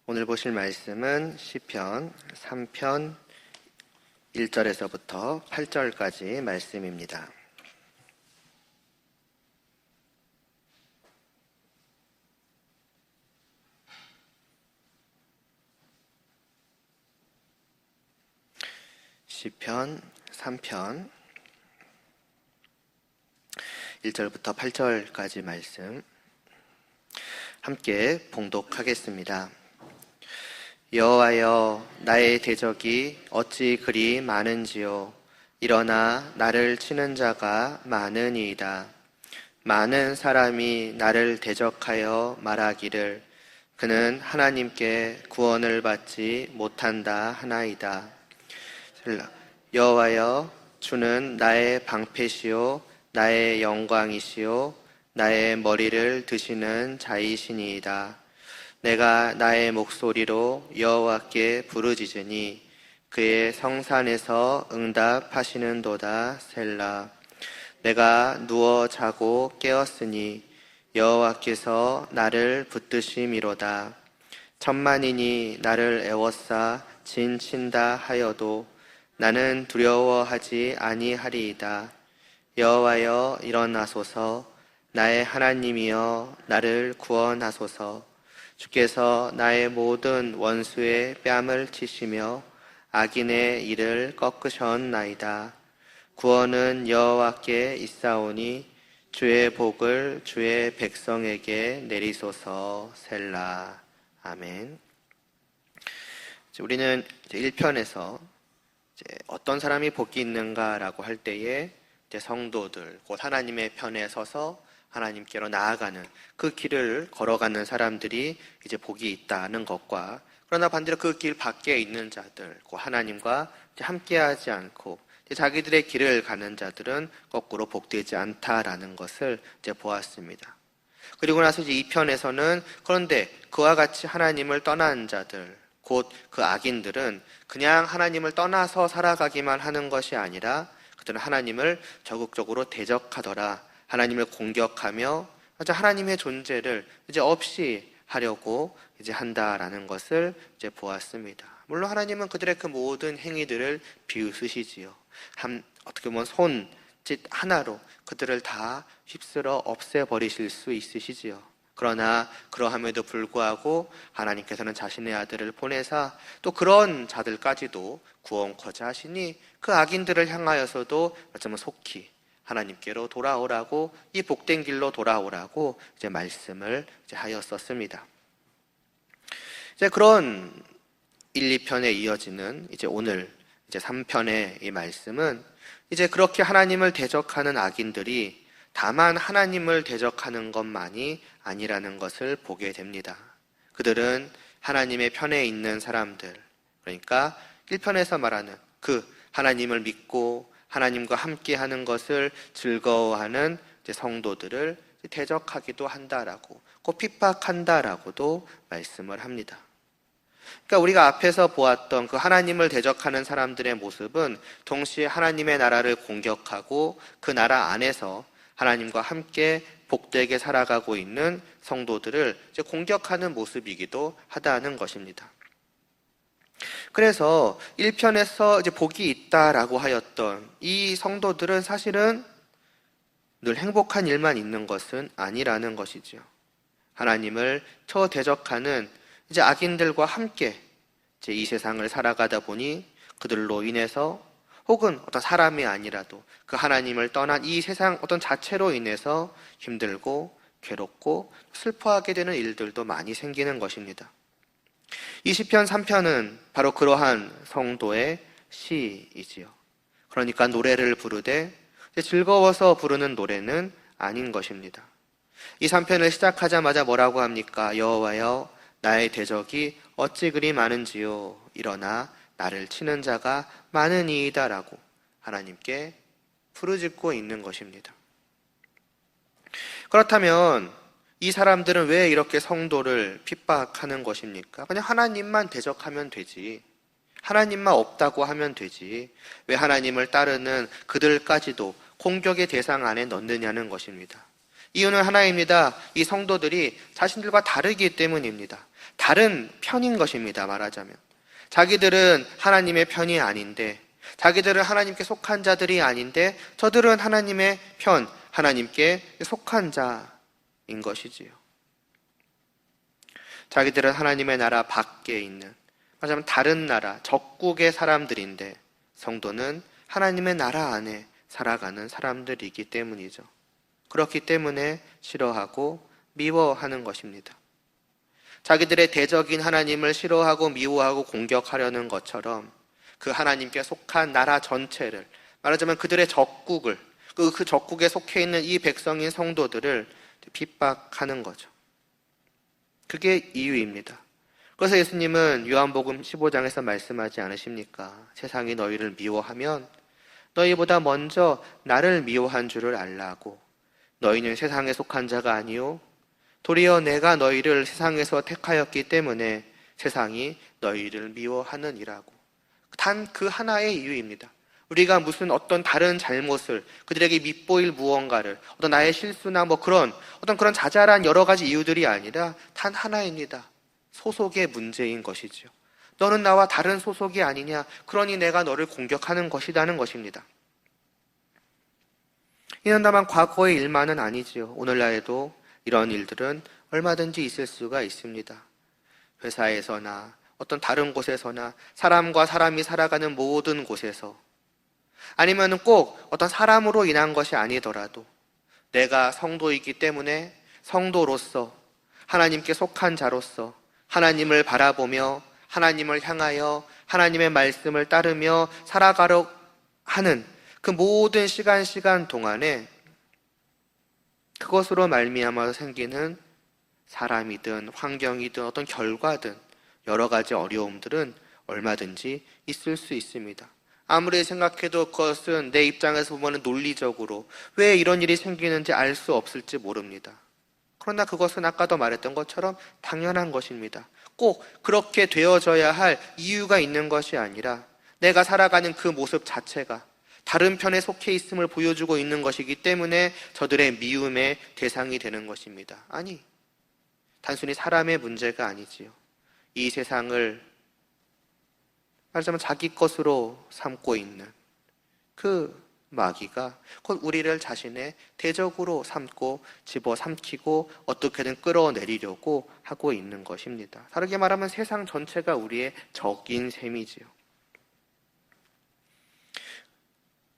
오늘 보실 말씀은 시편 3편 1절에서부터 8절까지 말씀입니다. 시편 3편 1절부터 8절까지 말씀 함께 봉독하겠습니다. 여호와여, 나의 대적이 어찌 그리 많은지요. 일어나 나를 치는 자가 많으니이다. 많은 사람이 나를 대적하여 말하기를 그는 하나님께 구원을 받지 못한다 하나이다. 여호와여, 주는 나의 방패시요 나의 영광이시요 나의 머리를 드시는 자이시니이다. 내가 나의 목소리로 여호와께 부르짖으니 그의 성산에서 응답하시는도다. 셀라. 내가 누워 자고 깨었으니 여호와께서 나를 붙드심이로다. 천만인이 나를 애워싸 진친다 하여도 나는 두려워하지 아니하리이다. 여호와여, 일어나소서. 나의 하나님이여, 나를 구원하소서. 주께서 나의 모든 원수의 뺨을 치시며 악인의 이를 꺾으셨나이다. 구원은 여호와께 있사오니 주의 복을 주의 백성에게 내리소서. 셀라. 아멘. 우리는 1편에서 어떤 사람이 복이 있는가라고 할 때에 성도들, 곧 하나님의 편에 서서 하나님께로 나아가는 그 길을 걸어가는 사람들이 이제 복이 있다는 것과, 그러나 반대로 그 길 밖에 있는 자들, 곧 하나님과 함께하지 않고 자기들의 길을 가는 자들은 거꾸로 복되지 않다라는 것을 이제 보았습니다. 그리고 나서 이제 2편에서는 그런데 그와 같이 하나님을 떠난 자들, 곧 그 악인들은 그냥 하나님을 떠나서 살아가기만 하는 것이 아니라 그들은 하나님을 적극적으로 대적하더라. 하나님을 공격하며 하나님의 존재를 이제 없이 하려고 이제 한다라는 것을 이제 보았습니다. 물론 하나님은 그들의 그 모든 행위들을 비웃으시지요. 어떻게 보면 손짓 하나로 그들을 다 휩쓸어 없애버리실 수 있으시지요. 그러나 그러함에도 불구하고 하나님께서는 자신의 아들을 보내사 또 그런 자들까지도 구원코자 하시니 그 악인들을 향하여서도 어쩌면 속히 하나님께로 돌아오라고, 이 복된 길로 돌아오라고 이제 말씀을 이제 하였었습니다. 이제 그런 1, 2편에 이어지는 이제 오늘 이제 3편의 이 말씀은 이제 그렇게 하나님을 대적하는 악인들이 다만 하나님을 대적하는 것만이 아니라는 것을 보게 됩니다. 그들은 하나님의 편에 있는 사람들, 그러니까 1편에서 말하는 그 하나님을 믿고 하나님과 함께 하는 것을 즐거워하는 성도들을 대적하기도 한다라고, 꼭 핍박한다라고도 말씀을 합니다. 그러니까 우리가 앞에서 보았던 그 하나님을 대적하는 사람들의 모습은 동시에 하나님의 나라를 공격하고 그 나라 안에서 하나님과 함께 복되게 살아가고 있는 성도들을 이제 공격하는 모습이기도 하다는 것입니다. 그래서 1편에서 이제 복이 있다라고 하였던 이 성도들은 사실은 늘 행복한 일만 있는 것은 아니라는 것이죠. 하나님을 처대적하는 이제 악인들과 함께 이제 이 세상을 살아가다 보니 그들로 인해서 혹은 어떤 사람이 아니라도 그 하나님을 떠난 이 세상 어떤 자체로 인해서 힘들고 괴롭고 슬퍼하게 되는 일들도 많이 생기는 것입니다. 이 시편 3편은 바로 그러한 성도의 시이지요. 그러니까 노래를 부르되 즐거워서 부르는 노래는 아닌 것입니다. 이 3편을 시작하자마자 뭐라고 합니까? 여호와여, 나의 대적이 어찌 그리 많은지요. 일어나 나를 치는 자가 많으니이다 라고 하나님께 부르짖고 있는 것입니다. 그렇다면 이 사람들은 왜 이렇게 성도를 핍박하는 것입니까? 그냥 하나님만 대적하면 되지, 하나님만 없다고 하면 되지, 왜 하나님을 따르는 그들까지도 공격의 대상 안에 넣느냐는 것입니다. 이유는 하나입니다. 이 성도들이 자신들과 다르기 때문입니다. 다른 편인 것입니다. 말하자면 자기들은 하나님의 편이 아닌데, 자기들은 하나님께 속한 자들이 아닌데, 저들은 하나님의 편, 하나님께 속한 자인 것이지요. 자기들은 하나님의 나라 밖에 있는, 말하자면 다른 나라, 적국의 사람들인데, 성도는 하나님의 나라 안에 살아가는 사람들이기 때문이죠. 그렇기 때문에 싫어하고 미워하는 것입니다. 자기들의 대적인 하나님을 싫어하고 미워하고 공격하려는 것처럼 그 하나님께 속한 나라 전체를, 말하자면 그들의 적국을, 그 적국에 속해 있는 이 백성인 성도들을 핍박하는 거죠. 그게 이유입니다. 그래서 예수님은 요한복음 15장에서 말씀하지 않으십니까? 세상이 너희를 미워하면 너희보다 먼저 나를 미워한 줄을 알라고. 너희는 세상에 속한 자가 아니요 도리어 내가 너희를 세상에서 택하였기 때문에 세상이 너희를 미워하느니라고. 단 그 하나의 이유입니다. 우리가 무슨 어떤 다른 잘못을, 그들에게 밉보일 무언가를, 어떤 나의 실수나 그런 자잘한 여러 가지 이유들이 아니라 단 하나입니다. 소속의 문제인 것이죠. 너는 나와 다른 소속이 아니냐, 그러니 내가 너를 공격하는 것이라는 것입니다. 이는 다만 과거의 일만은 아니지요. 오늘날에도 이런 일들은 얼마든지 있을 수가 있습니다. 회사에서나 어떤 다른 곳에서나 사람과 사람이 살아가는 모든 곳에서, 아니면 꼭 어떤 사람으로 인한 것이 아니더라도 내가 성도이기 때문에 성도로서, 하나님께 속한 자로서 하나님을 바라보며 하나님을 향하여 하나님의 말씀을 따르며 살아가려 하는 그 모든 시간 동안에 그것으로 말미암아서 생기는 사람이든 환경이든 어떤 결과든 여러 가지 어려움들은 얼마든지 있을 수 있습니다. 아무리 생각해도 그것은 내 입장에서 보면 논리적으로 왜 이런 일이 생기는지 알 수 없을지 모릅니다. 그러나 그것은 아까도 말했던 것처럼 당연한 것입니다. 꼭 그렇게 되어져야 할 이유가 있는 것이 아니라 내가 살아가는 그 모습 자체가 다른 편에 속해 있음을 보여주고 있는 것이기 때문에 저들의 미움의 대상이 되는 것입니다. 아니, 단순히 사람의 문제가 아니지요. 이 세상을 말하자면 자기 것으로 삼고 있는 그 마귀가 곧 우리를 자신의 대적으로 삼고 집어삼키고 어떻게든 끌어내리려고 하고 있는 것입니다. 다르게 말하면 세상 전체가 우리의 적인 셈이지요.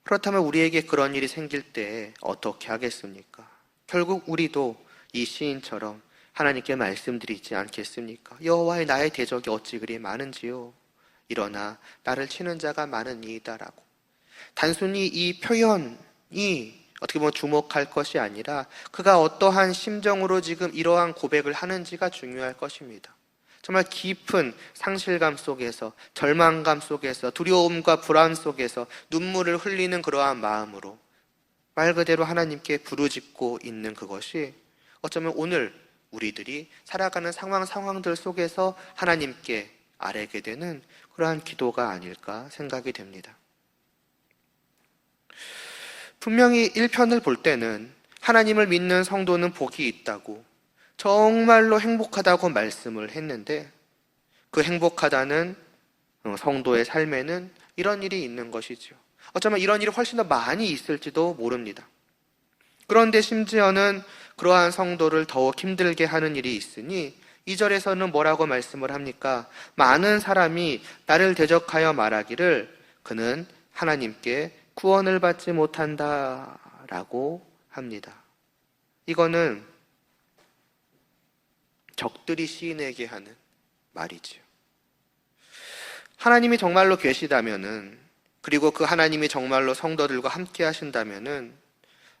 그렇다면 우리에게 그런 일이 생길 때 어떻게 하겠습니까? 결국 우리도 이 시인처럼 하나님께 말씀드리지 않겠습니까? 여호와의 나의 대적이 어찌 그리 많은지요. 일어나 나를 치는 자가 많으니이다라고. 단순히 이 표현이 어떻게 보면 주목할 것이 아니라 그가 어떠한 심정으로 지금 이러한 고백을 하는지가 중요할 것입니다. 정말 깊은 상실감 속에서, 절망감 속에서, 두려움과 불안 속에서 눈물을 흘리는 그러한 마음으로 말 그대로 하나님께 부르짖고 있는 그것이 어쩌면 오늘 우리들이 살아가는 상황들 속에서 하나님께 아뢰게 되는 그러한 기도가 아닐까 생각이 됩니다. 분명히 1편을 볼 때는 하나님을 믿는 성도는 복이 있다고, 정말로 행복하다고 말씀을 했는데 그 행복하다는 성도의 삶에는 이런 일이 있는 것이죠. 어쩌면 이런 일이 훨씬 더 많이 있을지도 모릅니다. 그런데 심지어는 그러한 성도를 더욱 힘들게 하는 일이 있으니 2절에서는 뭐라고 말씀을 합니까? 많은 사람이 나를 대적하여 말하기를 그는 하나님께 구원을 받지 못한다라고 합니다. 이거는 적들이 시인에게 하는 말이지요. 하나님이 정말로 계시다면은, 그리고 그 하나님이 정말로 성도들과 함께 하신다면은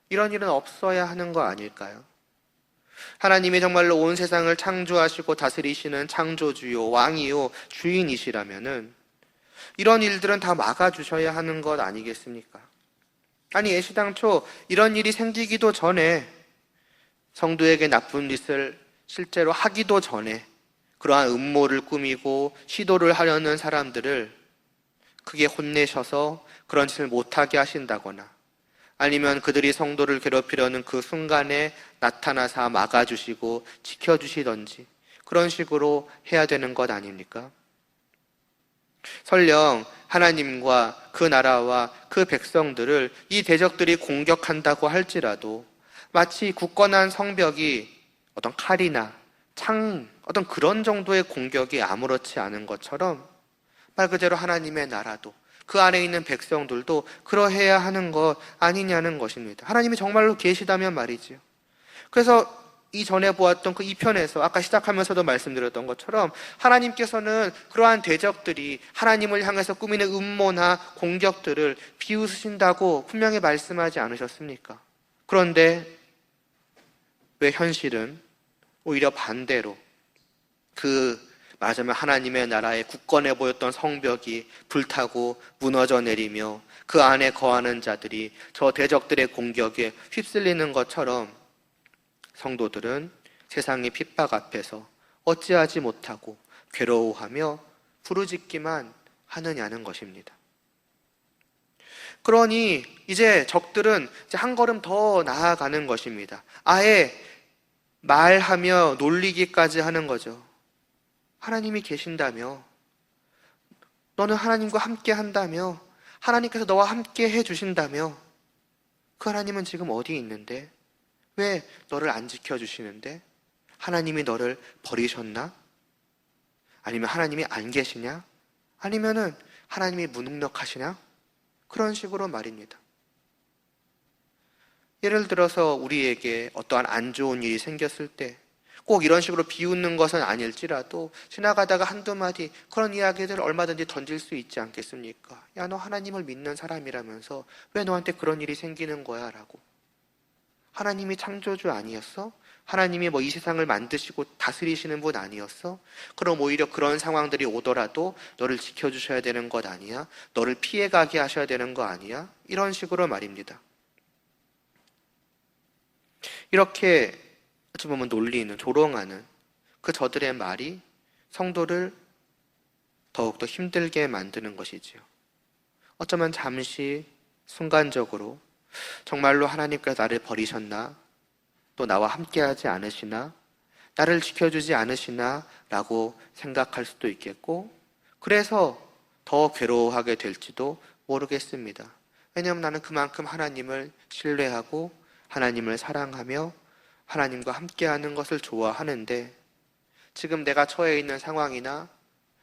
이런 일은 없어야 하는 거 아닐까요? 하나님이 정말로 온 세상을 창조하시고 다스리시는 창조주요, 왕이요, 주인이시라면은 이런 일들은 다 막아주셔야 하는 것 아니겠습니까? 아니, 애시당초 이런 일이 생기기도 전에 성도에게 나쁜 짓을 실제로 하기도 전에 그러한 음모를 꾸미고 시도를 하려는 사람들을 크게 혼내셔서 그런 짓을 못하게 하신다거나, 아니면 그들이 성도를 괴롭히려는 그 순간에 나타나서 막아주시고 지켜주시던지 그런 식으로 해야 되는 것 아닙니까? 설령 하나님과 그 나라와 그 백성들을 이 대적들이 공격한다고 할지라도 마치 굳건한 성벽이 어떤 칼이나 창, 어떤 그런 정도의 공격이 아무렇지 않은 것처럼 말 그대로 하나님의 나라도 그 안에 있는 백성들도 그러해야 하는 것 아니냐는 것입니다. 하나님이 정말로 계시다면 말이지요. 그래서 이전에 보았던 그 2편에서 아까 시작하면서도 말씀드렸던 것처럼 하나님께서는 그러한 대적들이 하나님을 향해서 꾸미는 음모나 공격들을 비웃으신다고 분명히 말씀하지 않으셨습니까? 그런데 왜 현실은 오히려 반대로 말하자면 하나님의 나라에 굳건해 보였던 성벽이 불타고 무너져 내리며 그 안에 거하는 자들이 저 대적들의 공격에 휩쓸리는 것처럼 성도들은 세상의 핍박 앞에서 어찌하지 못하고 괴로워하며 부르짖기만 하느냐는 것입니다. 그러니 이제 적들은 이제 한 걸음 더 나아가는 것입니다. 아예 말하며 놀리기까지 하는 거죠. 하나님이 계신다며, 너는 하나님과 함께 한다며, 하나님께서 너와 함께 해주신다며, 그 하나님은 지금 어디 있는데? 왜 너를 안 지켜주시는데? 하나님이 너를 버리셨나? 아니면 하나님이 안 계시냐? 아니면은 하나님이 무능력하시냐? 그런 식으로 말입니다. 예를 들어서 우리에게 어떠한 안 좋은 일이 생겼을 때 꼭 이런 식으로 비웃는 것은 아닐지라도 지나가다가 한두 마디 그런 이야기들을 얼마든지 던질 수 있지 않겠습니까? 야, 너 하나님을 믿는 사람이라면서 왜 너한테 그런 일이 생기는 거야? 라고. 하나님이 창조주 아니었어? 하나님이 이 세상을 만드시고 다스리시는 분 아니었어? 그럼 오히려 그런 상황들이 오더라도 너를 지켜주셔야 되는 것 아니야? 너를 피해가게 하셔야 되는 거 아니야? 이런 식으로 말입니다. 이렇게 어찌 보면 놀리는, 조롱하는 그 저들의 말이 성도를 더욱더 힘들게 만드는 것이지요. 어쩌면 잠시 순간적으로 정말로 하나님께서 나를 버리셨나? 또 나와 함께하지 않으시나? 나를 지켜주지 않으시나? 라고 생각할 수도 있겠고, 그래서 더 괴로워하게 될지도 모르겠습니다. 왜냐하면 나는 그만큼 하나님을 신뢰하고 하나님을 사랑하며 하나님과 함께하는 것을 좋아하는데, 지금 내가 처해 있는 상황이나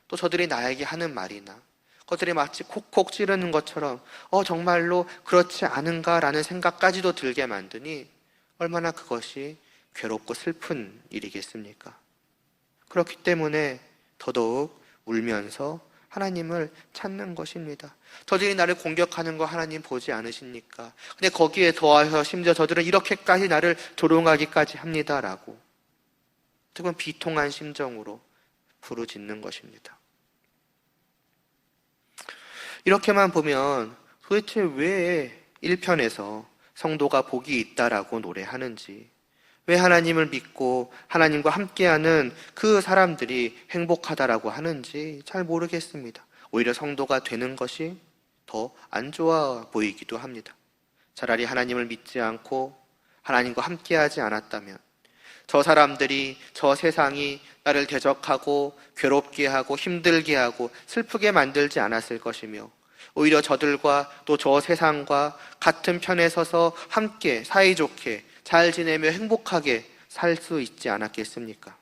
또 저들이 나에게 하는 말이나 그것들이 마치 콕콕 찌르는 것처럼 정말로 그렇지 않은가라는 생각까지도 들게 만드니 얼마나 그것이 괴롭고 슬픈 일이겠습니까? 그렇기 때문에 더더욱 울면서 하나님을 찾는 것입니다. 저들이 나를 공격하는 거 하나님 보지 않으십니까? 근데 거기에 더해서 심지어 저들은 이렇게까지 나를 조롱하기까지 합니다라고 조금 비통한 심정으로 부르짖는 것입니다. 이렇게만 보면 도대체 왜 1편에서 성도가 복이 있다라고 노래하는지, 왜 하나님을 믿고 하나님과 함께하는 그 사람들이 행복하다라고 하는지 잘 모르겠습니다. 오히려 성도가 되는 것이 더 안 좋아 보이기도 합니다. 차라리 하나님을 믿지 않고 하나님과 함께하지 않았다면 저 사람들이, 저 세상이 나를 대적하고 괴롭게 하고 힘들게 하고 슬프게 만들지 않았을 것이며, 오히려 저들과 또 저 세상과 같은 편에 서서 함께 사이좋게 잘 지내며 행복하게 살 수 있지 않았겠습니까?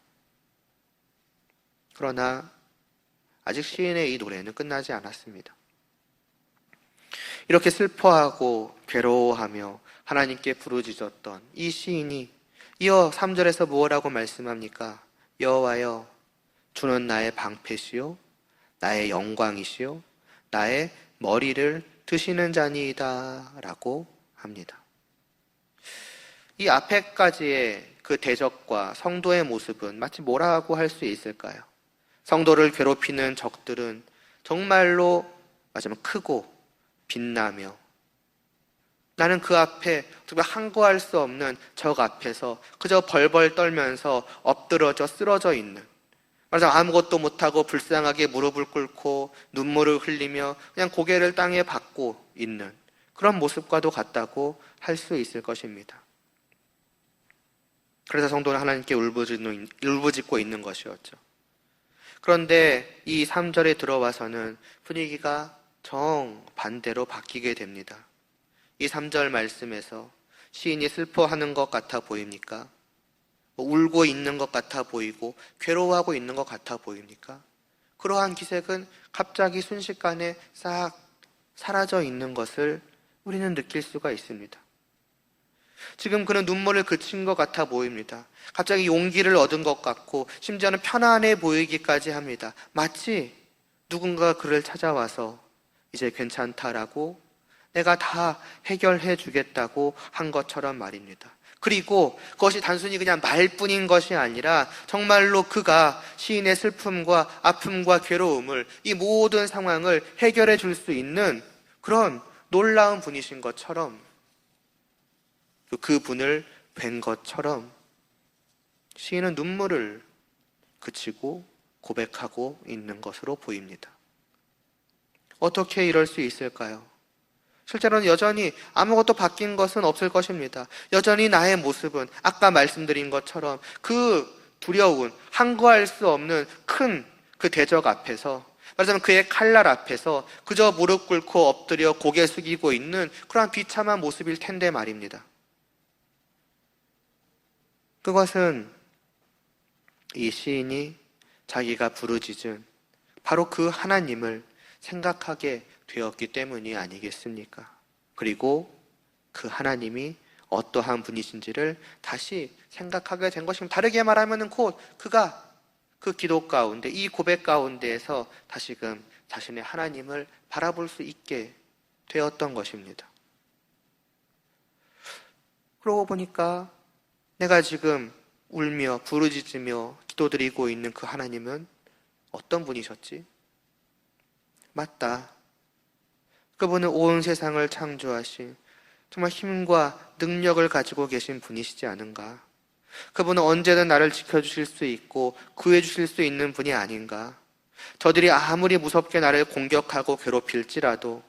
그러나 아직 시인의 이 노래는 끝나지 않았습니다. 이렇게 슬퍼하고 괴로워하며 하나님께 부르짖었던 이 시인이 이어 3절에서 무엇라고 말씀합니까? 여호와여, 주는 나의 방패시요 나의 영광이시요 나의 머리를 드시는 자니이다 라고 합니다. 이 앞에까지의 그 대적과 성도의 모습은 마치 뭐라고 할 수 있을까요? 성도를 괴롭히는 적들은 정말로 맞으면 크고 빛나며, 나는 그 앞에 정말 항거할 수 없는 적 앞에서 그저 벌벌 떨면서 엎드러져 쓰러져 있는, 말하자면 아무것도 못하고 불쌍하게 무릎을 꿇고 눈물을 흘리며 그냥 고개를 땅에 박고 있는 그런 모습과도 같다고 할 수 있을 것입니다. 그래서 성도는 하나님께 울부짖고 있는 것이었죠. 그런데 이 3절에 들어와서는 분위기가 정반대로 바뀌게 됩니다. 이 3절 말씀에서 시인이 슬퍼하는 것 같아 보입니까? 울고 있는 것 같아 보이고 괴로워하고 있는 것 같아 보입니까? 그러한 기색은 갑자기 순식간에 싹 사라져 있는 것을 우리는 느낄 수가 있습니다. 지금 그는 눈물을 그친 것 같아 보입니다. 갑자기 용기를 얻은 것 같고 심지어는 편안해 보이기까지 합니다. 마치 누군가 그를 찾아와서 이제 괜찮다라고 내가 다 해결해 주겠다고 한 것처럼 말입니다. 그리고 그것이 단순히 그냥 말뿐인 것이 아니라 정말로 그가 시인의 슬픔과 아픔과 괴로움을, 이 모든 상황을 해결해 줄 수 있는 그런 놀라운 분이신 것처럼, 그 분을 뵌 것처럼 시인은 눈물을 그치고 고백하고 있는 것으로 보입니다. 어떻게 이럴 수 있을까요? 실제로는 여전히 아무것도 바뀐 것은 없을 것입니다. 여전히 나의 모습은 아까 말씀드린 것처럼 그 두려운, 항거할 수 없는 큰 그 대적 앞에서, 말하자면 그의 칼날 앞에서 그저 무릎 꿇고 엎드려 고개 숙이고 있는 그러한 비참한 모습일 텐데 말입니다. 그것은 이 시인이 자기가 부르짖은 바로 그 하나님을 생각하게 되었기 때문이 아니겠습니까? 그리고 그 하나님이 어떠한 분이신지를 다시 생각하게 된 것입니다. 다르게 말하면 곧 그가 그 기도 가운데, 이 고백 가운데에서 다시금 자신의 하나님을 바라볼 수 있게 되었던 것입니다. 그러고 보니까 내가 지금 울며 부르짖으며 기도드리고 있는 그 하나님은 어떤 분이셨지? 맞다. 그분은 온 세상을 창조하신 정말 힘과 능력을 가지고 계신 분이시지 않은가? 그분은 언제든 나를 지켜주실 수 있고 구해주실 수 있는 분이 아닌가? 저들이 아무리 무섭게 나를 공격하고 괴롭힐지라도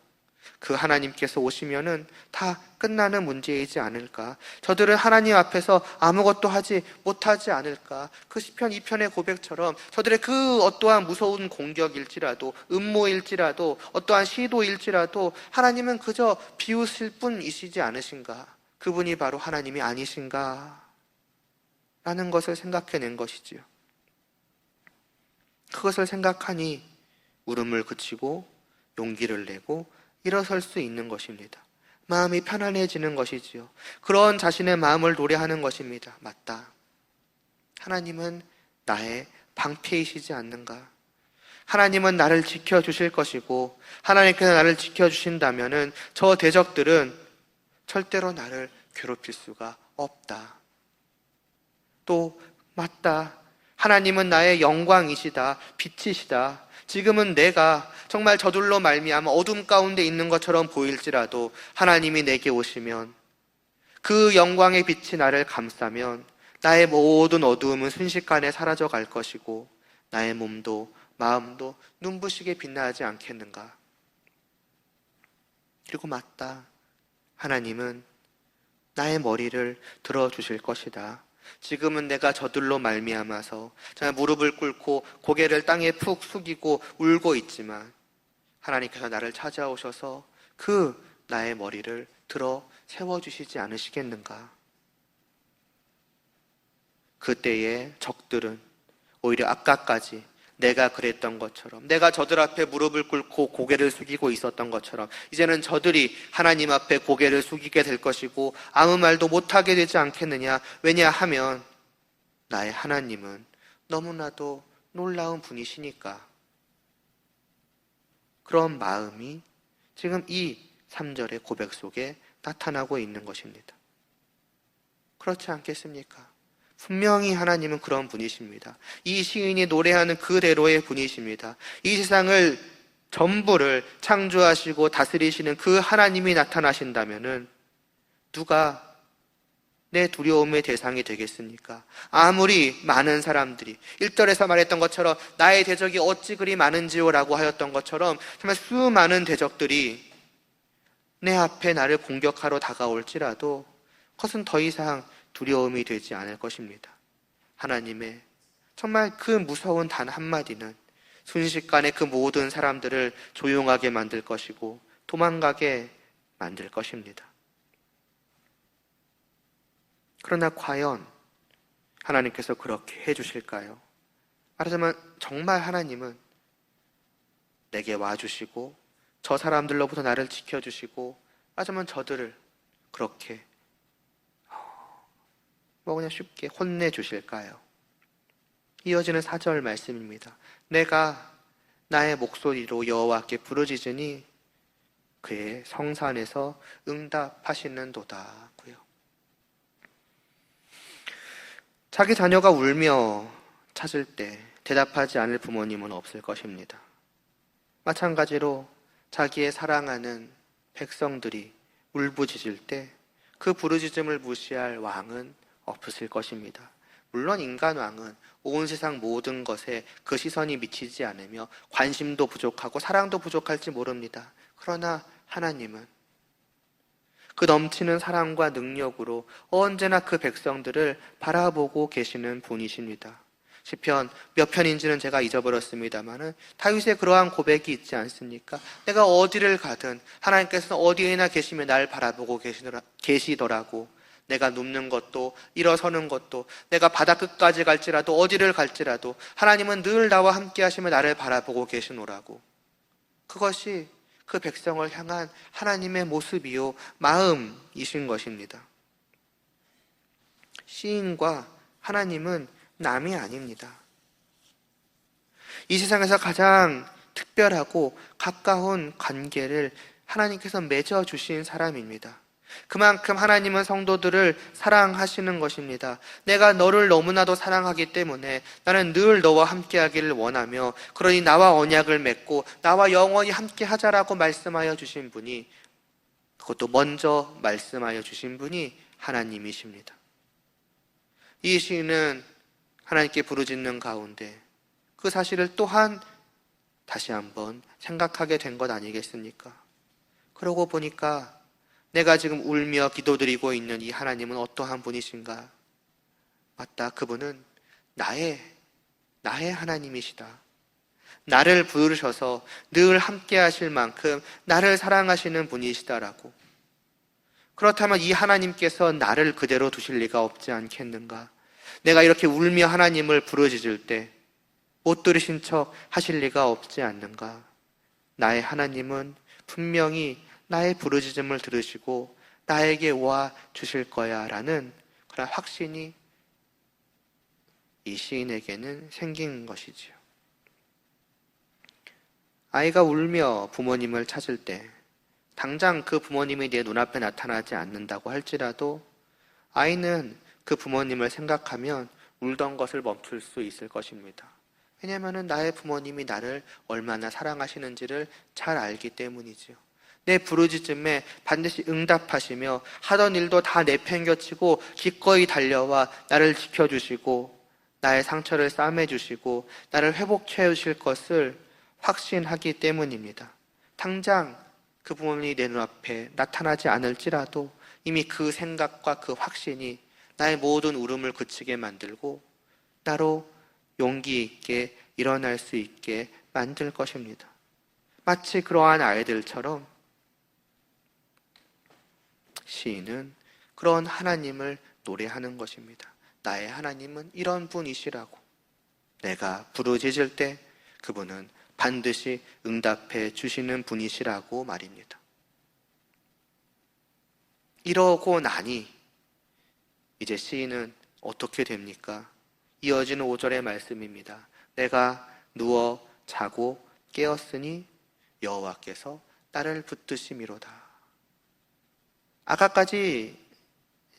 그 하나님께서 오시면은 다 끝나는 문제이지 않을까? 저들은 하나님 앞에서 아무것도 하지 못하지 않을까? 그 시편 2편의 고백처럼 저들의 그 어떠한 무서운 공격일지라도, 음모일지라도, 어떠한 시도일지라도 하나님은 그저 비웃을 뿐이시지 않으신가? 그분이 바로 하나님이 아니신가? 라는 것을 생각해낸 것이지요. 그것을 생각하니 울음을 그치고 용기를 내고 일어설 수 있는 것입니다. 마음이 편안해지는 것이지요. 그런 자신의 마음을 노래하는 것입니다. 맞다. 하나님은 나의 방패이시지 않는가? 하나님은 나를 지켜주실 것이고 하나님께서 나를 지켜주신다면은 저 대적들은 절대로 나를 괴롭힐 수가 없다. 또 맞다. 하나님은 나의 영광이시다. 빛이시다. 지금은 내가 정말 저들로 말미암아 어둠 가운데 있는 것처럼 보일지라도 하나님이 내게 오시면 그 영광의 빛이 나를 감싸면 나의 모든 어두움은 순식간에 사라져 갈 것이고 나의 몸도 마음도 눈부시게 빛나지 않겠는가? 그리고 맞다. 하나님은 나의 머리를 들어주실 것이다. 지금은 내가 저들로 말미암아서 정말 무릎을 꿇고 고개를 땅에 푹 숙이고 울고 있지만 하나님께서 나를 찾아오셔서 그 나의 머리를 들어 세워주시지 않으시겠는가? 그때의 적들은 오히려 아까까지 내가 그랬던 것처럼, 내가 저들 앞에 무릎을 꿇고 고개를 숙이고 있었던 것처럼 이제는 저들이 하나님 앞에 고개를 숙이게 될 것이고 아무 말도 못하게 되지 않겠느냐? 왜냐하면 나의 하나님은 너무나도 놀라운 분이시니까. 그런 마음이 지금 이 3절의 고백 속에 나타나고 있는 것입니다. 그렇지 않겠습니까? 분명히 하나님은 그런 분이십니다. 이 시인이 노래하는 그대로의 분이십니다. 이 세상을 전부를 창조하시고 다스리시는 그 하나님이 나타나신다면은 누가 내 두려움의 대상이 되겠습니까? 아무리 많은 사람들이 1절에서 말했던 것처럼 나의 대적이 어찌 그리 많은지요라고 하였던 것처럼 정말 수많은 대적들이 내 앞에 나를 공격하러 다가올지라도 그것은 더 이상 두려움이 되지 않을 것입니다. 하나님의 정말 그 무서운 단 한마디는 순식간에 그 모든 사람들을 조용하게 만들 것이고 도망가게 만들 것입니다. 그러나 과연 하나님께서 그렇게 해주실까요? 말하자면 정말 하나님은 내게 와주시고 저 사람들로부터 나를 지켜주시고 말하자면 저들을 그렇게 그냥 쉽게 혼내주실까요? 이어지는 4절 말씀입니다. 내가 나의 목소리로 여호와께 부르짖으니 그의 성산에서 응답하시는도다고요. 자기 자녀가 울며 찾을 때 대답하지 않을 부모님은 없을 것입니다. 마찬가지로 자기의 사랑하는 백성들이 울부짖을 때 그 부르짖음을 무시할 왕은 없으실 것입니다. 물론 인간 왕은 온 세상 모든 것에 그 시선이 미치지 않으며 관심도 부족하고 사랑도 부족할지 모릅니다. 그러나 하나님은 그 넘치는 사랑과 능력으로 언제나 그 백성들을 바라보고 계시는 분이십니다. 시편 몇 편인지는 제가 잊어버렸습니다만은 다윗의 그러한 고백이 있지 않습니까? 내가 어디를 가든 하나님께서는 어디에나 계시며 날 바라보고 계시더라고. 내가 눕는 것도 일어서는 것도 내가 바다 끝까지 갈지라도 어디를 갈지라도 하나님은 늘 나와 함께 하시며 나를 바라보고 계시노라고. 그것이 그 백성을 향한 하나님의 모습이요 마음이신 것입니다. 시인과 하나님은 남이 아닙니다. 이 세상에서 가장 특별하고 가까운 관계를 하나님께서 맺어주신 사람입니다. 그만큼 하나님은 성도들을 사랑하시는 것입니다. 내가 너를 너무나도 사랑하기 때문에 나는 늘 너와 함께하기를 원하며 그러니 나와 언약을 맺고 나와 영원히 함께하자라고 말씀하여 주신 분이, 그것도 먼저 말씀하여 주신 분이 하나님이십니다. 이 시인은 하나님께 부르짖는 가운데 그 사실을 또한 다시 한번 생각하게 된 것 아니겠습니까? 그러고 보니까 내가 지금 울며 기도드리고 있는 이 하나님은 어떠한 분이신가? 맞다, 그분은 나의 하나님이시다. 나를 부르셔서 늘 함께 하실 만큼 나를 사랑하시는 분이시다라고. 그렇다면 이 하나님께서 나를 그대로 두실 리가 없지 않겠는가? 내가 이렇게 울며 하나님을 부르짖을 때 못 들으신 척 하실 리가 없지 않는가? 나의 하나님은 분명히 나의 부르짖음을 들으시고 나에게 와 주실 거야 라는 그런 확신이 이 시인에게는 생긴 것이지요. 아이가 울며 부모님을 찾을 때 당장 그 부모님이 내 눈앞에 나타나지 않는다고 할지라도 아이는 그 부모님을 생각하면 울던 것을 멈출 수 있을 것입니다. 왜냐하면 나의 부모님이 나를 얼마나 사랑하시는지를 잘 알기 때문이지요. 내 부르짖음에 반드시 응답하시며 하던 일도 다 내팽겨치고 기꺼이 달려와 나를 지켜주시고 나의 상처를 싸매주시고 나를 회복해 주실 것을 확신하기 때문입니다. 당장 그 부모님이 내 눈앞에 나타나지 않을지라도 이미 그 생각과 그 확신이 나의 모든 울음을 그치게 만들고 나로 용기 있게 일어날 수 있게 만들 것입니다. 마치 그러한 아이들처럼 시인은 그런 하나님을 노래하는 것입니다. 나의 하나님은 이런 분이시라고. 내가 부르짖을 때 그분은 반드시 응답해 주시는 분이시라고 말입니다. 이러고 나니 이제 시인은 어떻게 됩니까? 이어지는 5절의 말씀입니다. 내가 누워 자고 깨었으니 여호와께서 나를 붙드심이로다. 아까까지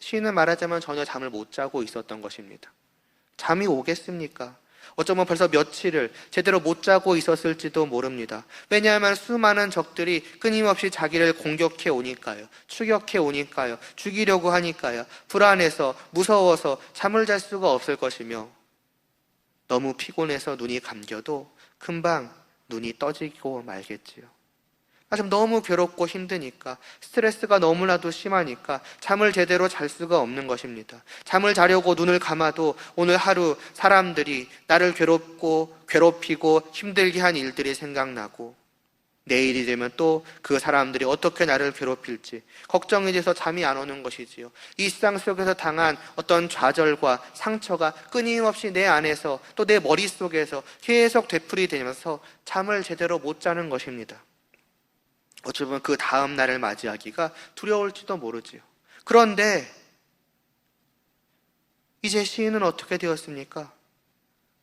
시인은 말하자면 전혀 잠을 못 자고 있었던 것입니다. 잠이 오겠습니까? 어쩌면 벌써 며칠을 제대로 못 자고 있었을지도 모릅니다. 왜냐하면 수많은 적들이 끊임없이 자기를 공격해 오니까요. 추격해 오니까요. 죽이려고 하니까요. 불안해서 무서워서 잠을 잘 수가 없을 것이며 너무 피곤해서 눈이 감겨도 금방 눈이 떠지고 말겠지요. 좀 너무 괴롭고 힘드니까, 스트레스가 너무나도 심하니까 잠을 제대로 잘 수가 없는 것입니다. 잠을 자려고 눈을 감아도 오늘 하루 사람들이 나를 괴롭히고 힘들게 한 일들이 생각나고, 내일이 되면 또 그 사람들이 어떻게 나를 괴롭힐지 걱정이 돼서 잠이 안 오는 것이지요. 일상 속에서 당한 어떤 좌절과 상처가 끊임없이 내 안에서 또 내 머릿속에서 계속 되풀이되면서 잠을 제대로 못 자는 것입니다. 어찌 보면 그 다음 날을 맞이하기가 두려울지도 모르지요. 그런데 이제 시인은 어떻게 되었습니까?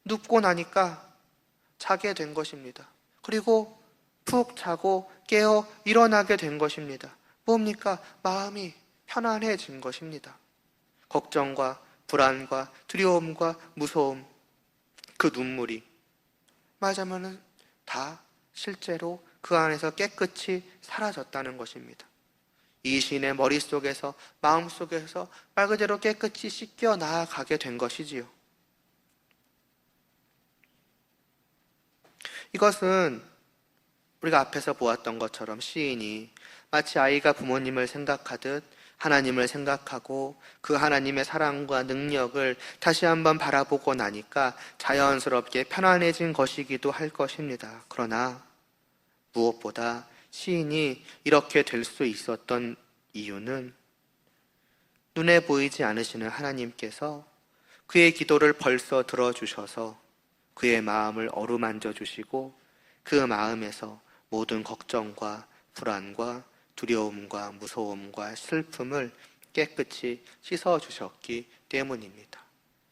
눕고 나니까 자게 된 것입니다. 그리고 푹 자고 깨어 일어나게 된 것입니다. 뭡니까? 마음이 편안해진 것입니다. 걱정과 불안과 두려움과 무서움, 그 눈물이 말하자면 다 실제로 그 안에서 깨끗이 사라졌다는 것입니다. 이 시인의 머릿속에서, 마음속에서 말 그대로 깨끗이 씻겨 나아가게 된 것이지요. 이것은 우리가 앞에서 보았던 것처럼 시인이 마치 아이가 부모님을 생각하듯 하나님을 생각하고 그 하나님의 사랑과 능력을 다시 한번 바라보고 나니까 자연스럽게 편안해진 것이기도 할 것입니다. 그러나 무엇보다 시인이 이렇게 될 수 있었던 이유는 눈에 보이지 않으시는 하나님께서 그의 기도를 벌써 들어주셔서 그의 마음을 어루만져 주시고 그 마음에서 모든 걱정과 불안과 두려움과 무서움과 슬픔을 깨끗이 씻어주셨기 때문입니다.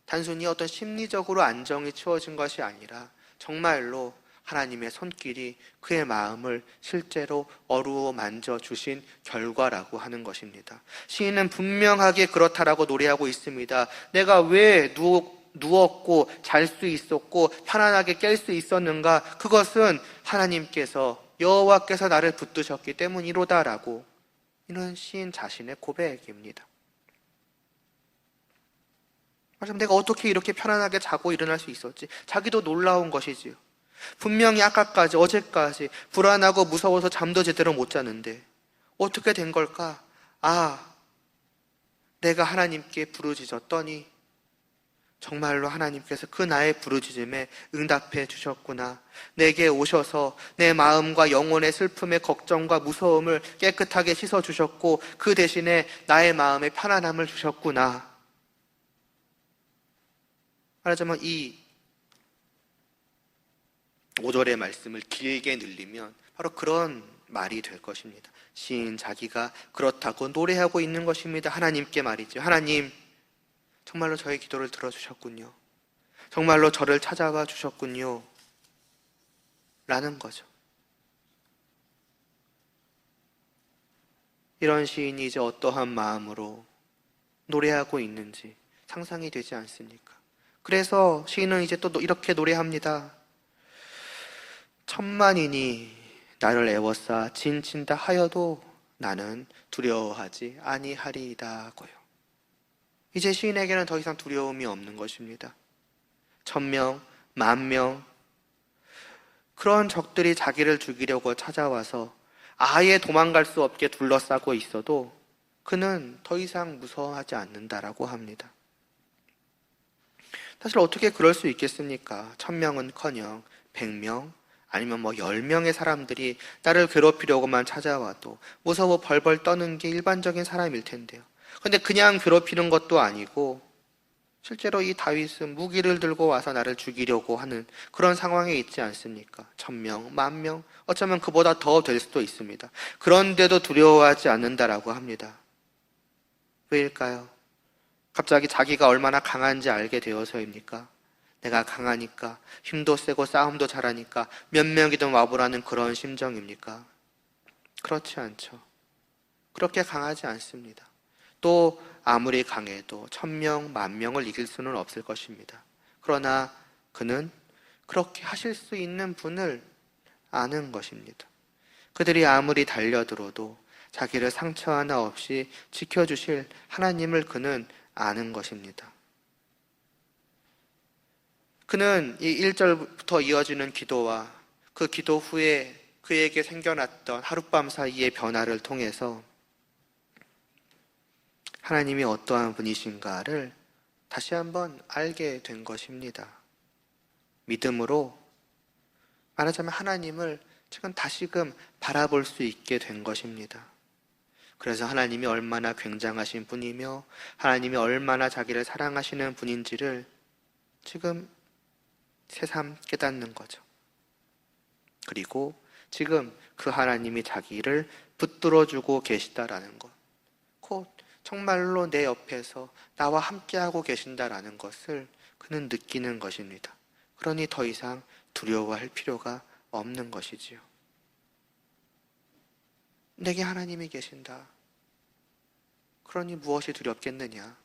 단순히 어떤 심리적으로 안정이 채워진 것이 아니라 정말로 하나님의 손길이 그의 마음을 실제로 어루어 만져주신 결과라고 하는 것입니다. 시인은 분명하게 그렇다라고 노래하고 있습니다. 내가 왜 누웠고 잘 수 있었고 편안하게 깰 수 있었는가? 그것은 하나님께서, 여호와께서 나를 붙드셨기 때문이로다라고, 이는 시인 자신의 고백입니다. 내가 어떻게 이렇게 편안하게 자고 일어날 수 있었지? 자기도 놀라운 것이지요. 분명히 아까까지, 어제까지 불안하고 무서워서 잠도 제대로 못 자는데 어떻게 된 걸까? 내가 하나님께 부르짖었더니 정말로 하나님께서 그 나의 부르짖음에 응답해 주셨구나. 내게 오셔서 내 마음과 영혼의 슬픔의 걱정과 무서움을 깨끗하게 씻어 주셨고 그 대신에 나의 마음에 편안함을 주셨구나. 말하자면 이 5절의 말씀을 길게 늘리면 바로 그런 말이 될 것입니다. 시인 자기가 그렇다고 노래하고 있는 것입니다. 하나님께 말이죠. 하나님, 정말로 저의 기도를 들어주셨군요. 정말로 저를 찾아와 주셨군요. 라는 거죠. 이런 시인이 이제 어떠한 마음으로 노래하고 있는지 상상이 되지 않습니까? 그래서 시인은 이제 또 이렇게 노래합니다. 천만인이 나를 애워싸 진친다 하여도 나는 두려워하지 아니하리이다고요. 이제 시인에게는 더 이상 두려움이 없는 것입니다. 1000명, 10,000명, 그런 적들이 자기를 죽이려고 찾아와서 아예 도망갈 수 없게 둘러싸고 있어도 그는 더 이상 무서워하지 않는다라고 합니다. 사실 어떻게 그럴 수 있겠습니까? 1000명은커녕 100명, 아니면 10명의 사람들이 나를 괴롭히려고만 찾아와도 무서워 벌벌 떠는 게 일반적인 사람일 텐데요. 근데 그냥 괴롭히는 것도 아니고 실제로 이 다윗은 무기를 들고 와서 나를 죽이려고 하는 그런 상황에 있지 않습니까? 1000명, 10,000명, 어쩌면 그보다 더 될 수도 있습니다. 그런데도 두려워하지 않는다라고 합니다. 왜일까요? 갑자기 자기가 얼마나 강한지 알게 되어서입니까? 내가 강하니까, 힘도 세고 싸움도 잘하니까 몇 명이든 와보라는 그런 심정입니까? 그렇지 않죠. 그렇게 강하지 않습니다. 또 아무리 강해도 1000명, 10,000명을 이길 수는 없을 것입니다. 그러나 그는 그렇게 하실 수 있는 분을 아는 것입니다. 그들이 아무리 달려들어도 자기를 상처 하나 없이 지켜주실 하나님을 그는 아는 것입니다. 그는 이 1절부터 이어지는 기도와 그 기도 후에 그에게 생겨났던 하룻밤 사이의 변화를 통해서 하나님이 어떠한 분이신가를 다시 한번 알게 된 것입니다. 믿음으로 말하자면 하나님을 지금 다시금 바라볼 수 있게 된 것입니다. 그래서 하나님이 얼마나 굉장하신 분이며 하나님이 얼마나 자기를 사랑하시는 분인지를 지금 새삼 깨닫는 거죠. 그리고 지금 그 하나님이 자기를 붙들어주고 계시다라는 것, 곧 정말로 내 옆에서 나와 함께하고 계신다라는 것을 그는 느끼는 것입니다. 그러니 더 이상 두려워할 필요가 없는 것이지요. 내게 하나님이 계신다. 그러니 무엇이 두렵겠느냐?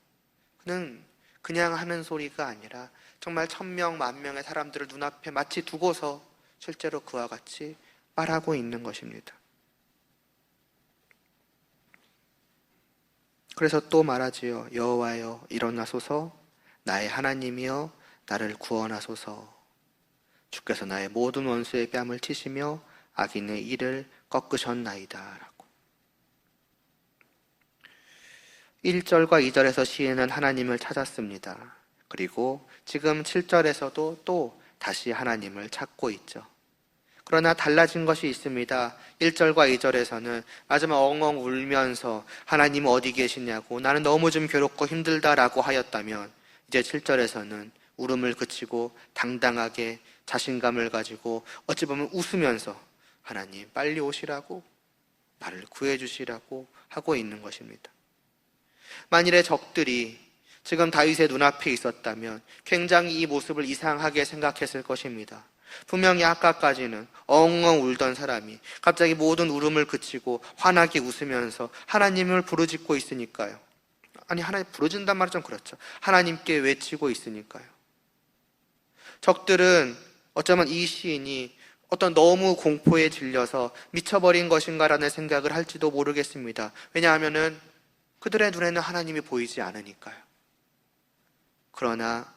그는 그냥 하는 소리가 아니라 정말 1000명, 10,000명의 사람들을 눈앞에 마치 두고서 실제로 그와 같이 말하고 있는 것입니다. 그래서 또 말하지요. 여호와여 일어나소서, 나의 하나님이여 나를 구원하소서. 주께서 나의 모든 원수의 뺨을 치시며 악인의 일을 꺾으셨나이다 라고. 1절과 2절에서 시인은 하나님을 찾았습니다. 그리고 지금 7절에서도 또 다시 하나님을 찾고 있죠. 그러나 달라진 것이 있습니다. 1절과 2절에서는 마지막 엉엉 울면서 하나님 어디 계시냐고, 나는 너무 좀 괴롭고 힘들다라고 하였다면, 이제 7절에서는 울음을 그치고 당당하게 자신감을 가지고 어찌 보면 웃으면서 하나님 빨리 오시라고, 나를 구해주시라고 하고 있는 것입니다. 만일에 적들이 지금 다윗의 눈앞에 있었다면 굉장히 이 모습을 이상하게 생각했을 것입니다. 분명히 아까까지는 엉엉 울던 사람이 갑자기 모든 울음을 그치고 환하게 웃으면서 하나님을 부르짖고 있으니까요. 아니, 하나님 부르짖는단 말은 좀 그렇죠. 하나님께 외치고 있으니까요. 적들은 어쩌면 이 시인이 어떤 너무 공포에 질려서 미쳐버린 것인가라는 생각을 할지도 모르겠습니다. 왜냐하면은 그들의 눈에는 하나님이 보이지 않으니까요. 그러나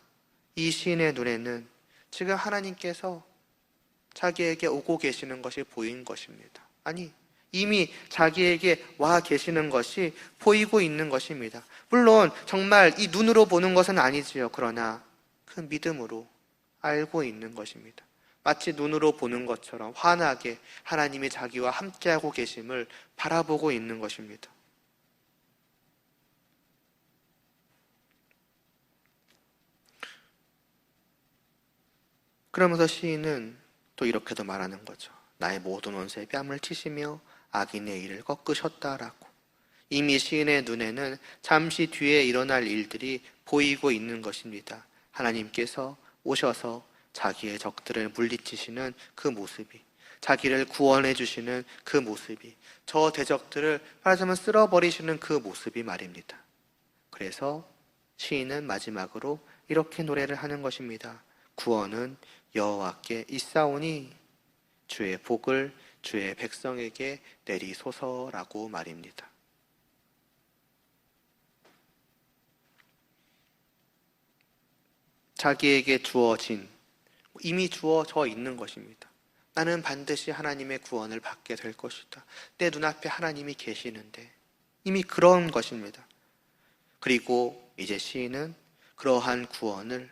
이 시인의 눈에는 지금 하나님께서 자기에게 오고 계시는 것이 보인 것입니다. 아니, 이미 자기에게 와 계시는 것이 보이고 있는 것입니다. 물론 정말 이 눈으로 보는 것은 아니지요. 그러나 그 믿음으로 알고 있는 것입니다. 마치 눈으로 보는 것처럼 환하게 하나님이 자기와 함께하고 계심을 바라보고 있는 것입니다. 그러면서 시인은 또 이렇게도 말하는 거죠. 나의 모든 원수의 뺨을 치시며 악인의 일을 꺾으셨다라고. 이미 시인의 눈에는 잠시 뒤에 일어날 일들이 보이고 있는 것입니다. 하나님께서 오셔서 자기의 적들을 물리치시는 그 모습이, 자기를 구원해 주시는 그 모습이, 저 대적들을 말하자면 쓸어버리시는 그 모습이 말입니다. 그래서 시인은 마지막으로 이렇게 노래를 하는 것입니다. 구원은 여호와께 있사오니 주의 복을 주의 백성에게 내리소서라고 말입니다. 자기에게 주어진, 이미 주어져 있는 것입니다. 나는 반드시 하나님의 구원을 받게 될 것이다. 내 눈앞에 하나님이 계시는데, 이미 그런 것입니다. 그리고 이제 시인은 그러한 구원을,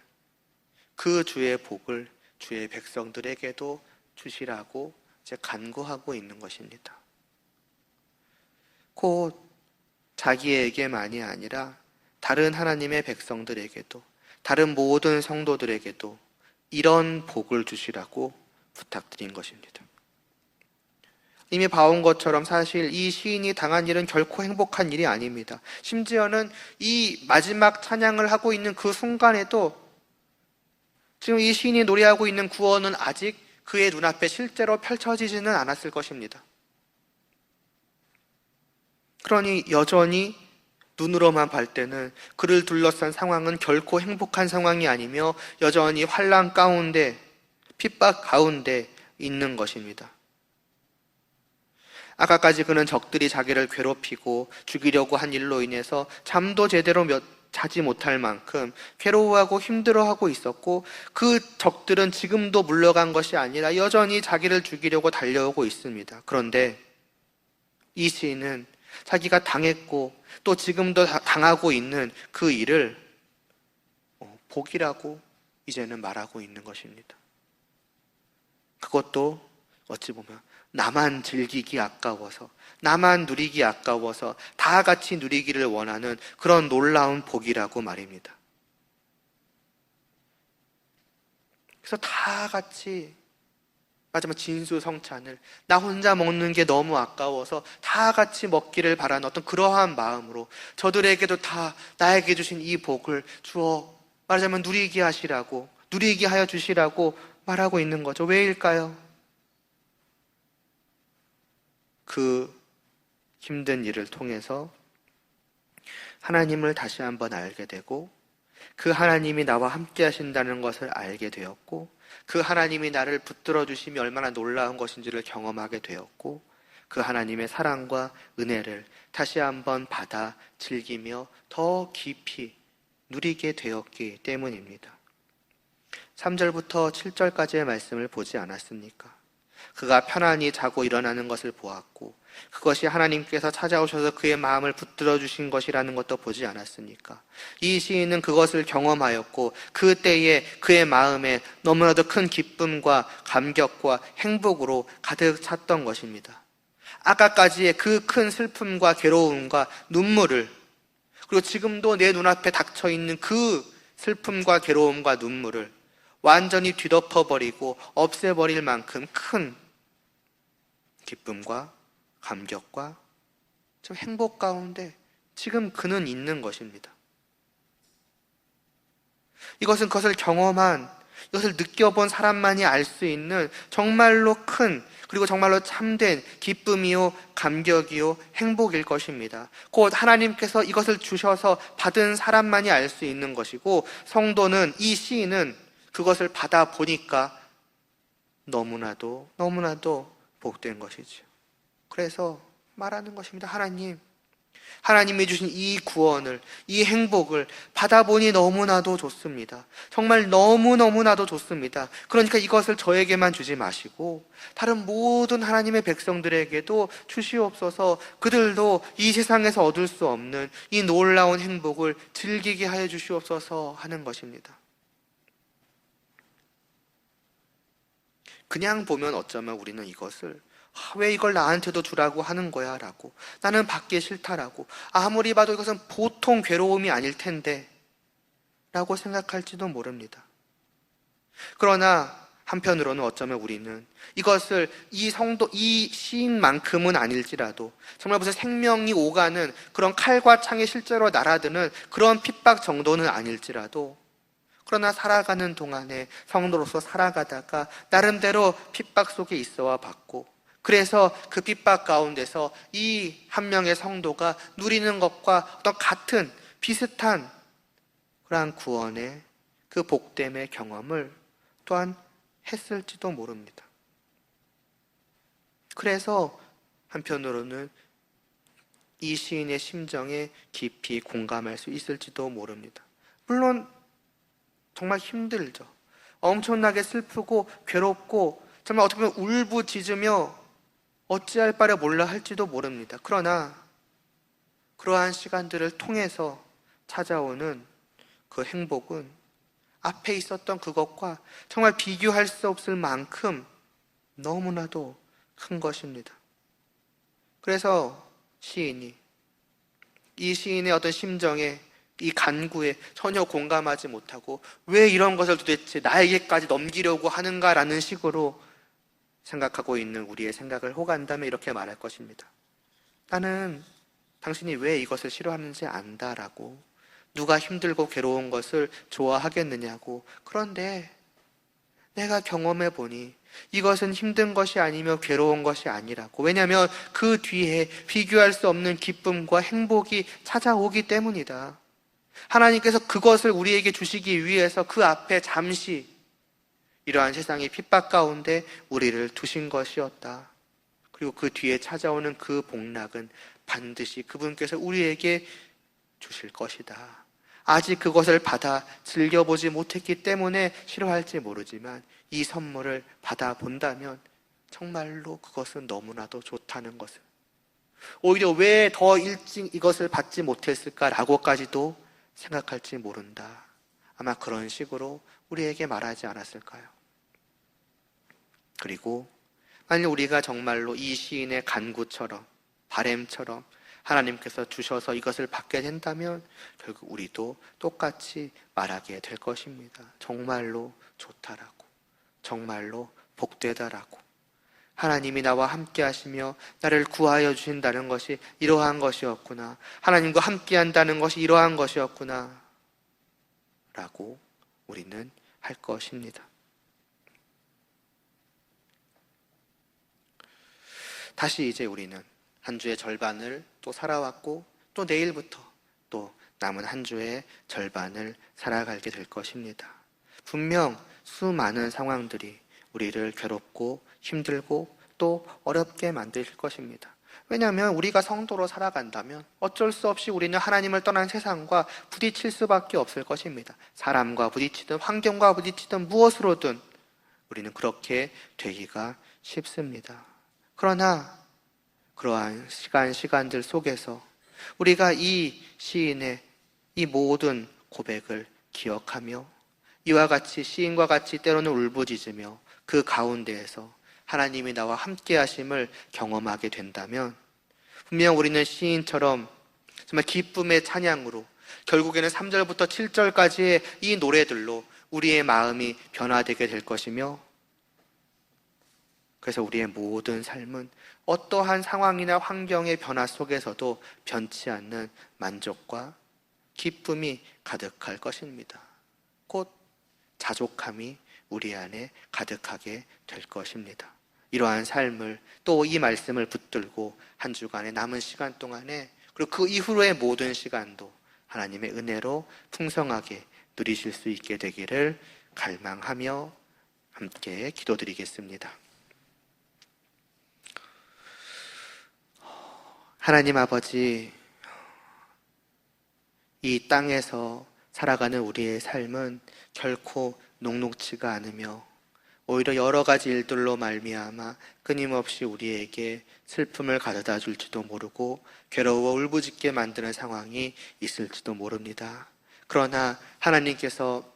그 주의 복을 주의 백성들에게도 주시라고 이제 간구하고 있는 것입니다. 곧 자기에게만이 아니라 다른 하나님의 백성들에게도, 다른 모든 성도들에게도 이런 복을 주시라고 부탁드린 것입니다. 이미 봐온 것처럼 사실 이 시인이 당한 일은 결코 행복한 일이 아닙니다. 심지어는 이 마지막 찬양을 하고 있는 그 순간에도 지금 이 시인이 노래하고 있는 구원은 아직 그의 눈앞에 실제로 펼쳐지지는 않았을 것입니다. 그러니 여전히 눈으로만 볼 때는 그를 둘러싼 상황은 결코 행복한 상황이 아니며 여전히 환난 가운데, 핍박 가운데 있는 것입니다. 아까까지 그는 적들이 자기를 괴롭히고 죽이려고 한 일로 인해서 잠도 제대로 자지 못할 만큼 괴로워하고 힘들어하고 있었고, 그 적들은 지금도 물러간 것이 아니라 여전히 자기를 죽이려고 달려오고 있습니다. 그런데 이 시인은 자기가 당했고 또 지금도 당하고 있는 그 일을 복이라고 이제는 말하고 있는 것입니다. 그것도 어찌 보면 나만 즐기기 아까워서, 나만 누리기 아까워서 다 같이 누리기를 원하는 그런 놀라운 복이라고 말입니다. 그래서 다 같이 마지막 진수성찬을 나 혼자 먹는 게 너무 아까워서 다 같이 먹기를 바라는 어떤 그러한 마음으로 저들에게도 다 나에게 주신 이 복을 주어 말하자면 누리게 하시라고, 누리게 하여 주시라고 말하고 있는 거죠. 왜일까요? 그 힘든 일을 통해서 하나님을 다시 한번 알게 되고, 그 하나님이 나와 함께 하신다는 것을 알게 되었고, 그 하나님이 나를 붙들어 주심이 얼마나 놀라운 것인지를 경험하게 되었고, 그 하나님의 사랑과 은혜를 다시 한번 받아 즐기며 더 깊이 누리게 되었기 때문입니다. 3절부터 7절까지의 말씀을 보지 않았습니까? 그가 편안히 자고 일어나는 것을 보았고, 그것이 하나님께서 찾아오셔서 그의 마음을 붙들어 주신 것이라는 것도 보지 않았습니까? 이 시인은 그것을 경험하였고, 그때에 그의 마음에 너무나도 큰 기쁨과 감격과 행복으로 가득 찼던 것입니다. 아까까지의 그 큰 슬픔과 괴로움과 눈물을, 그리고 지금도 내 눈앞에 닥쳐있는 그 슬픔과 괴로움과 눈물을 완전히 뒤덮어버리고 없애버릴 만큼 큰 기쁨과 감격과 좀 행복 가운데 지금 그는 있는 것입니다. 이것은 그것을 경험한, 이것을 느껴본 사람만이 알 수 있는 정말로 큰, 그리고 정말로 참된 기쁨이요, 감격이요, 행복일 것입니다. 곧 하나님께서 이것을 주셔서 받은 사람만이 알 수 있는 것이고, 성도는, 이 시인은 그것을 받아 보니까 너무나도 복된 것이죠. 그래서 말하는 것입니다. 하나님이 주신 이 구원을, 이 행복을 받아보니 너무나도 좋습니다. 정말 너무나도 좋습니다. 그러니까 이것을 저에게만 주지 마시고 다른 모든 하나님의 백성들에게도 주시옵소서. 그들도 이 세상에서 얻을 수 없는 이 놀라운 행복을 즐기게 하여 주시옵소서 하는 것입니다. 그냥 보면 어쩌면 우리는 이것을 왜 이걸 나한테도 주라고 하는 거야? 라고, 나는 받기 싫다라고, 아무리 봐도 이것은 보통 괴로움이 아닐 텐데 라고 생각할지도 모릅니다. 그러나 한편으로는 어쩌면 우리는 이것을 이 시인만큼은 아닐지라도 정말 무슨 생명이 오가는 그런 칼과 창이 실제로 날아드는 그런 핍박 정도는 아닐지라도, 그러나 살아가는 동안에 성도로서 살아가다가 나름대로 핍박 속에 있어와 봤고, 그래서 그 핍박 가운데서 이 한 명의 성도가 누리는 것과 어떤 같은 비슷한 그러한 구원의 그 복됨의 경험을 또한 했을지도 모릅니다. 그래서 한편으로는 이 시인의 심정에 깊이 공감할 수 있을지도 모릅니다. 물론 정말 힘들죠. 엄청나게 슬프고 괴롭고 정말 어떻게 보면 울부짖으며 어찌할 바를 몰라 할지도 모릅니다. 그러나 그러한 시간들을 통해서 찾아오는 그 행복은 앞에 있었던 그것과 정말 비교할 수 없을 만큼 너무나도 큰 것입니다. 그래서 이 시인의 어떤 심정에, 이 간구에 전혀 공감하지 못하고 왜 이런 것을 도대체 나에게까지 넘기려고 하는가라는 식으로 생각하고 있는 우리의 생각을 호간다면 이렇게 말할 것입니다. 나는 당신이 왜 이것을 싫어하는지 안다라고, 누가 힘들고 괴로운 것을 좋아하겠느냐고. 그런데 내가 경험해 보니 이것은 힘든 것이 아니며 괴로운 것이 아니라고. 왜냐하면 그 뒤에 비교할 수 없는 기쁨과 행복이 찾아오기 때문이다. 하나님께서 그것을 우리에게 주시기 위해서 그 앞에 잠시 이러한 세상의 핍박 가운데 우리를 두신 것이었다. 그리고 그 뒤에 찾아오는 그 복락은 반드시 그분께서 우리에게 주실 것이다. 아직 그것을 받아 즐겨보지 못했기 때문에 싫어할지 모르지만 이 선물을 받아본다면 정말로 그것은 너무나도 좋다는 것을, 오히려 왜 더 일찍 이것을 받지 못했을까라고까지도 생각할지 모른다. 아마 그런 식으로 우리에게 말하지 않았을까요? 그리고 만약 우리가 정말로 이 시인의 간구처럼, 바램처럼 하나님께서 주셔서 이것을 받게 된다면 결국 우리도 똑같이 말하게 될 것입니다. 정말로 좋다라고, 정말로 복되다라고. 하나님이 나와 함께 하시며 나를 구하여 주신다는 것이 이러한 것이었구나. 하나님과 함께 한다는 것이 이러한 것이었구나. 라고 우리는 할 것입니다. 다시 이제 우리는 한 주의 절반을 또 살아왔고 또 내일부터 또 남은 한 주의 절반을 살아가게 될 것입니다. 분명 수많은 상황들이 우리를 괴롭고 힘들고 또 어렵게 만드실 것입니다. 왜냐하면 우리가 성도로 살아간다면 어쩔 수 없이 우리는 하나님을 떠난 세상과 부딪힐 수밖에 없을 것입니다. 사람과 부딪히든 환경과 부딪히든 무엇으로든 우리는 그렇게 되기가 쉽습니다. 그러나 그러한 시간들 속에서 우리가 이 시인의 이 모든 고백을 기억하며 이와 같이 시인과 같이 때로는 울부짖으며 그 가운데에서 하나님이 나와 함께 하심을 경험하게 된다면 분명 우리는 시인처럼 정말 기쁨의 찬양으로 결국에는 3절부터 7절까지의 이 노래들로 우리의 마음이 변화되게 될 것이며, 그래서 우리의 모든 삶은 어떠한 상황이나 환경의 변화 속에서도 변치 않는 만족과 기쁨이 가득할 것입니다. 곧 자족함이 우리 안에 가득하게 될 것입니다. 이러한 삶을 또 이 말씀을 붙들고 한 주간의 남은 시간 동안에 그리고 그 이후로의 모든 시간도 하나님의 은혜로 풍성하게 누리실 수 있게 되기를 갈망하며 함께 기도드리겠습니다. 하나님 아버지, 이 땅에서 살아가는 우리의 삶은 결코 녹록지가 않으며 오히려 여러 가지 일들로 말미암아 끊임없이 우리에게 슬픔을 가져다 줄지도 모르고 괴로워 울부짖게 만드는 상황이 있을지도 모릅니다. 그러나 하나님께서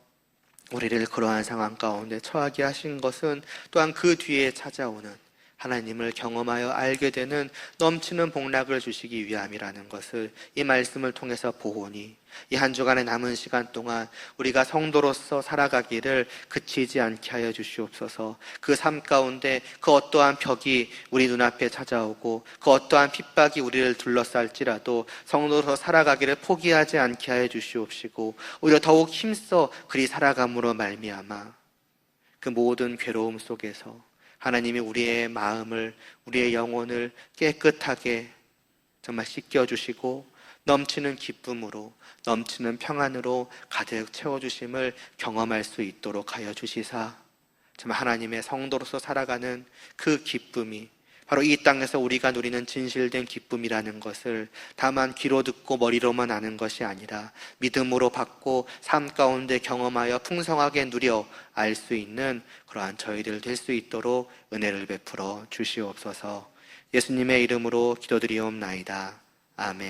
우리를 그러한 상황 가운데 처하게 하신 것은 또한 그 뒤에 찾아오는 하나님을 경험하여 알게 되는 넘치는 복락을 주시기 위함이라는 것을 이 말씀을 통해서 보오니 이 한 주간의 남은 시간 동안 우리가 성도로서 살아가기를 그치지 않게 하여 주시옵소서. 그 삶 가운데 그 어떠한 벽이 우리 눈앞에 찾아오고 그 어떠한 핍박이 우리를 둘러쌀지라도 성도로서 살아가기를 포기하지 않게 하여 주시옵시고 오히려 더욱 힘써 그리 살아감으로 말미암아 그 모든 괴로움 속에서 하나님이 우리의 마음을, 우리의 영혼을 깨끗하게 정말 씻겨주시고 넘치는 기쁨으로, 넘치는 평안으로 가득 채워주심을 경험할 수 있도록 하여 주시사 정말 하나님의 성도로서 살아가는 그 기쁨이 바로 이 땅에서 우리가 누리는 진실된 기쁨이라는 것을 다만 귀로 듣고 머리로만 아는 것이 아니라 믿음으로 받고 삶 가운데 경험하여 풍성하게 누려 알 수 있는 그러한 저희들 될 수 있도록 은혜를 베풀어 주시옵소서. 예수님의 이름으로 기도드리옵나이다. 아멘.